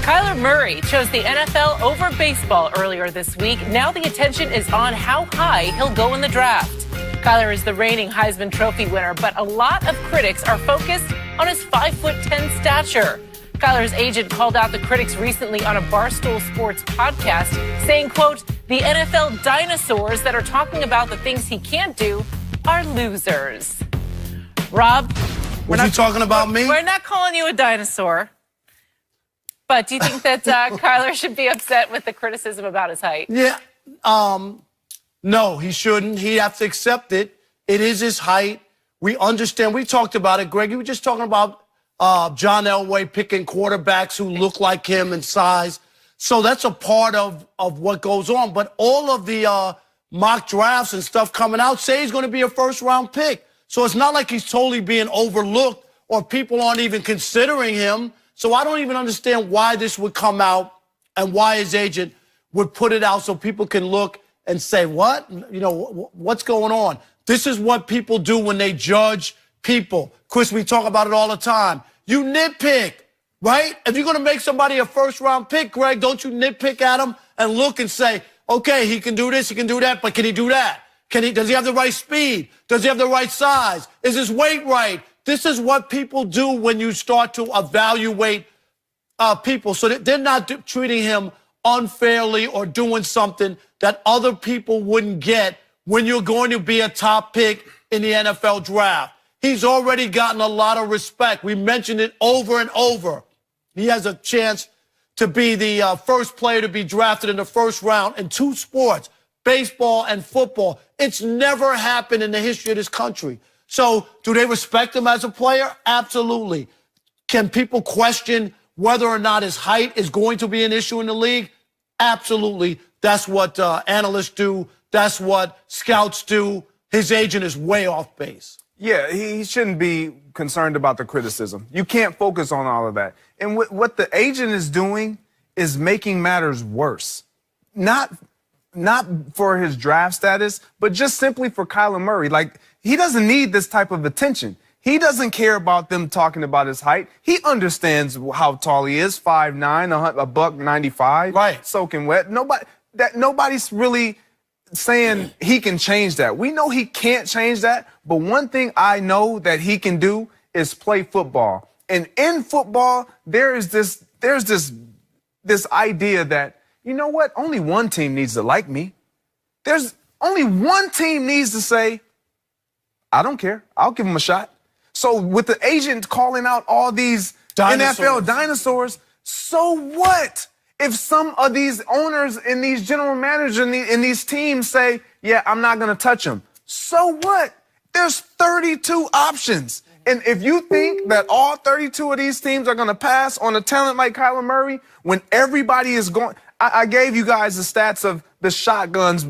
Kyler Murray chose the NFL over baseball earlier this week. Now the attention is on how high he'll go in the draft. Kyler is the reigning Heisman Trophy winner, but a lot of critics are focused on his 5'10" stature. Kyler's agent called out the critics recently on a Barstool Sports podcast, saying, quote, the NFL dinosaurs that are talking about the things he can't do are losers. Rob? Was he talking about me? We're not calling you a dinosaur. But do you think that Kyler should be upset with the criticism about his height? Yeah. No, he shouldn't. He'd have to accept it. It is his height. We understand. We talked about it, Greg. You were just talking about John Elway picking quarterbacks who look like him in size. So that's a part of what goes on. But all of the mock drafts and stuff coming out say he's going to be a first-round pick. So it's not like he's totally being overlooked or people aren't even considering him. So I don't even understand why this would come out and why his agent would put it out so people can look and say, what? You know, what's going on? This is what people do when they judge people. Chris, we talk about it all the time. You nitpick, right? If you're going to make somebody a first-round pick, Greg, don't you nitpick at him and look and say, okay, he can do this, he can do that, but can he do that? Does he have the right speed? Does he have the right size? Is his weight right? This is what people do when you start to evaluate people. So they're not treating him unfairly or doing something that other people wouldn't get when you're going to be a top pick in the NFL draft. He's already gotten a lot of respect. We mentioned it over and over. He has a chance to be the first player to be drafted in the first round in two sports, baseball and football. It's never happened in the history of this country. So do they respect him as a player? Absolutely. Can people question whether or not his height is going to be an issue in the league? Absolutely. That's what analysts do. That's what scouts do. His agent is way off base. Yeah, he shouldn't be concerned about the criticism. You can't focus on all of that. And what the agent is doing is making matters worse. Not for his draft status, but just simply for Kyler Murray. Like, he doesn't need this type of attention. He doesn't care about them talking about his height. He understands how tall he is, 5'9", a buck 95, right? Soaking wet. Nobody's really saying he can change that. We know he can't change that, but one thing I know that he can do is play football. And in football, there's this idea that, you know what, only one team needs to like me. There's only one team needs to say, I don't care, I'll give him a shot. So with the agent calling out all these NFL dinosaurs, so what? If some of these owners and these general managers in these teams say, yeah, I'm not going to touch him, so what? There's 32 options. And if you think that all 32 of these teams are going to pass on a talent like Kyler Murray, when everybody is going, I gave you guys the stats of the shotguns.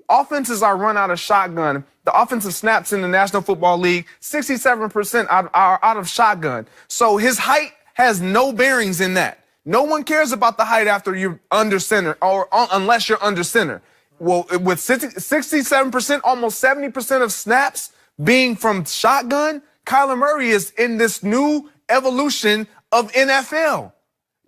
Offenses are run out of shotgun. The offensive snaps in the National Football League, 67% are out of shotgun. So his height has no bearings in that. No one cares about the height after you're under center or unless you're under center. Well, with 67%, almost 70% of snaps being from shotgun, Kyler Murray is in this new evolution of NFL.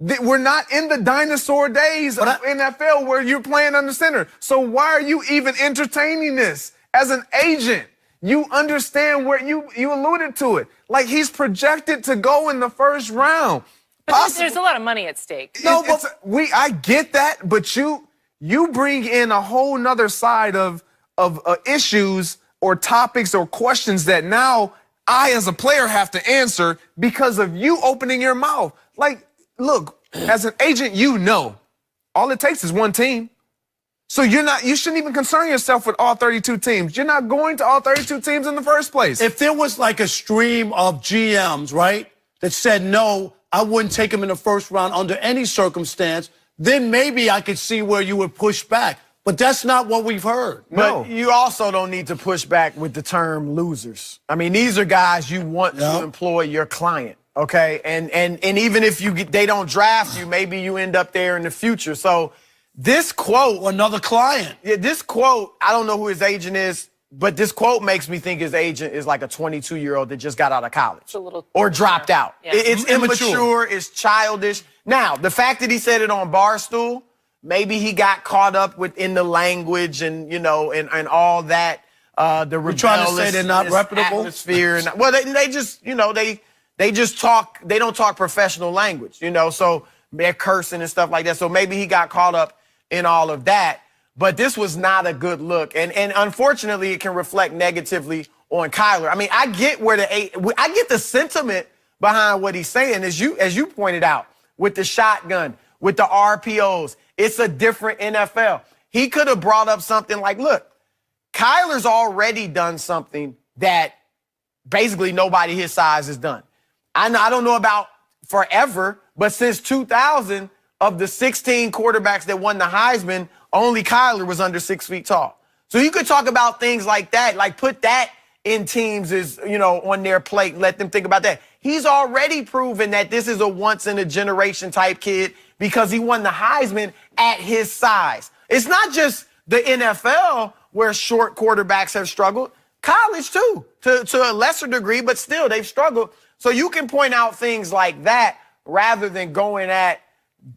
We're not in the dinosaur days of NFL where you're playing under center. So why are you even entertaining this? As an agent, you understand where you alluded to it. Like, he's projected to go in the first round. But there's a lot of money at stake. No, I get that, but you bring in a whole nother side of issues or topics or questions that now I as a player have to answer because of you opening your mouth. Like, look, as an agent, you know, all it takes is one team. So you shouldn't even concern yourself with all 32 teams. You're not going to all 32 teams in the first place. If there was like a stream of GMs, right, that said, no, I wouldn't take him in the first round under any circumstance, then maybe I could see where you would push back. But that's not what we've heard. No. But you also don't need to push back with the term losers. I mean, these are guys you want to employ your client, okay? And even if they don't draft you, maybe you end up there in the future. So this quote, another client. Yeah, this quote, I don't know who his agent is, but this quote makes me think his agent is like a 22-year-old that just got out of college. It's a little or dropped out. Yeah. It's immature, it's childish. Now, the fact that he said it on Barstool, maybe he got caught up within the language and, you know, and all that. The You're trying to say they're not reputable? Atmosphere and, well, they just, you know, they just talk, they don't talk professional language, you know, so they're cursing and stuff like that. So maybe he got caught up in all of that. But this was not a good look. And unfortunately, it can reflect negatively on Kyler. I mean, I get the sentiment behind what he's saying, as you pointed out, with the shotgun, with the RPOs. It's a different NFL. He could have brought up something like, look, Kyler's already done something that basically nobody his size has done. I don't know about forever, but since 2000, of the 16 quarterbacks that won the Heisman, only Kyler was under 6 feet tall. So you could talk about things like that, like put that in teams is, you know, on their plate. Let them think about that. He's already proven that this is a once-in-a-generation type kid because he won the Heisman at his size. It's not just the NFL where short quarterbacks have struggled. College, too, to a lesser degree, but still, they've struggled. So you can point out things like that rather than going at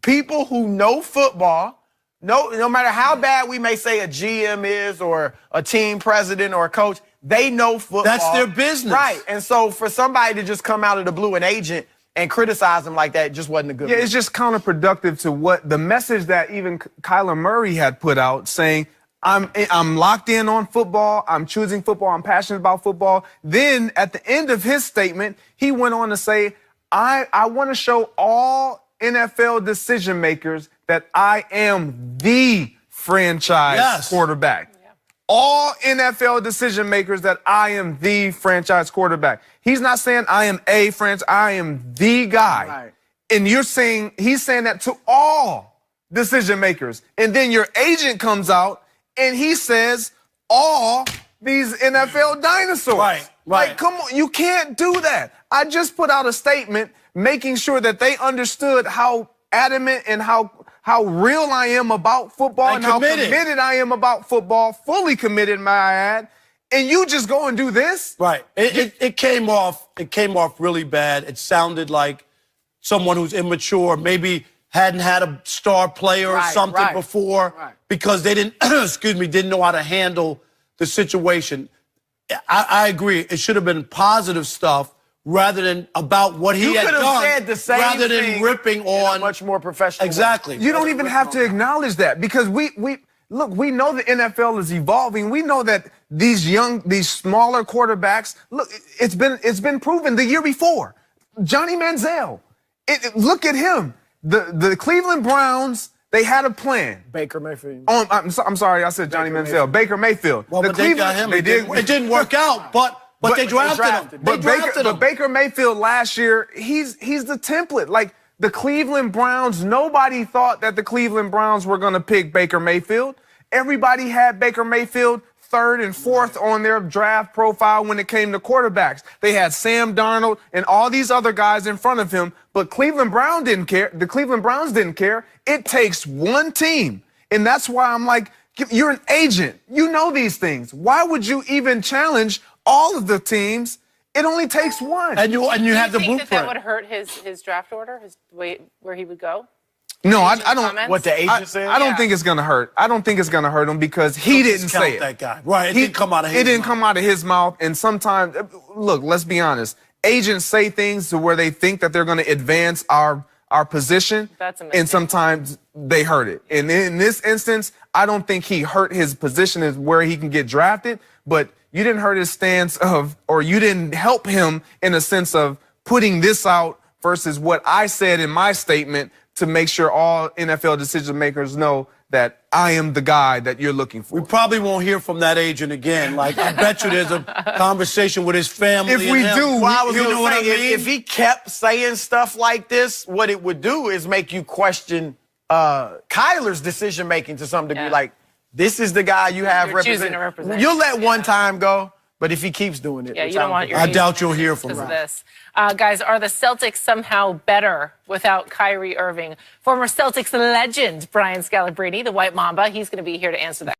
people who know football. No matter how bad we may say a GM is or a team president or a coach, they know football. That's their business. Right. And so for somebody to just come out of the blue, an agent, and criticize him like that just wasn't a good move. It's just counterproductive to what the message that even Kyler Murray had put out, saying, I'm locked in on football. I'm choosing football. I'm passionate about football. Then at the end of his statement, he went on to say, I want to show all NFL decision makers that I am the franchise quarterback. Yeah. All NFL decision makers that I am the franchise quarterback. He's not saying I am a franchise. I am the guy. Right. And he's saying that to all decision makers. And then your agent comes out and he says all these NFL dinosaurs. Right. Like, come on, you can't do that. I just put out a statement making sure that they understood how adamant and how real I am about football and how committed I am about football, fully committed, may I add. And you just go and do this? Right. It came off really bad. It sounded like someone who's immature, maybe hadn't had a star player or something before because they didn't know how to handle the situation. I agree. It should have been positive stuff rather than about what he had done. You could have said the same rather thing than ripping on a much more professional. Exactly. You don't even have to acknowledge that because we know the NFL is evolving. We know that these smaller quarterbacks, look, it's been proven the year before. Johnny Manziel. Look at him. The Cleveland Browns, they had a plan. Baker Mayfield. I'm sorry, I said Johnny Manziel. Baker Mayfield. Well, but they got him. It didn't work out, but they drafted him. But Baker Mayfield last year, he's the template. Like the Cleveland Browns, nobody thought that the Cleveland Browns were going to pick Baker Mayfield. Everybody had Baker Mayfield third and fourth on their draft profile when it came to quarterbacks. They had Sam Darnold and all these other guys in front of him, but Cleveland Browns didn't care. The Cleveland Browns didn't care. It takes one team, and that's why I'm like, you're an agent. You know these things. Why would you even challenge all of the teams? It only takes one. And you have the blueprint. Do you think that would hurt his draft order, his way where he would go? No, I don't. Comments? What the agent said? I don't think it's gonna hurt. I don't think it's gonna hurt him because he didn't say it. That guy. Right. It didn't come out of his mouth. It didn't come out of his mouth. And sometimes, look, let's be honest. Agents say things to where they think that they're gonna advance our position. That's amazing. And sometimes they hurt it. And in this instance, I don't think he hurt his position as where he can get drafted, but you didn't hurt his stance or you didn't help him in a sense of putting this out versus what I said in my statement to make sure all NFL decision makers know that I am the guy that you're looking for. We probably won't hear from that agent again. Like, I bet you there's a conversation with his family. If we do, if he kept saying stuff like this, what it would do is make you question Kyler's decision making to some degree. Like, this is the guy you have representing. You'll let one time go. But if he keeps doing it, you don't want your I doubt you'll hear from him. This. Guys, are the Celtics somehow better without Kyrie Irving? Former Celtics legend Brian Scalabrine, the White Mamba, he's going to be here to answer that.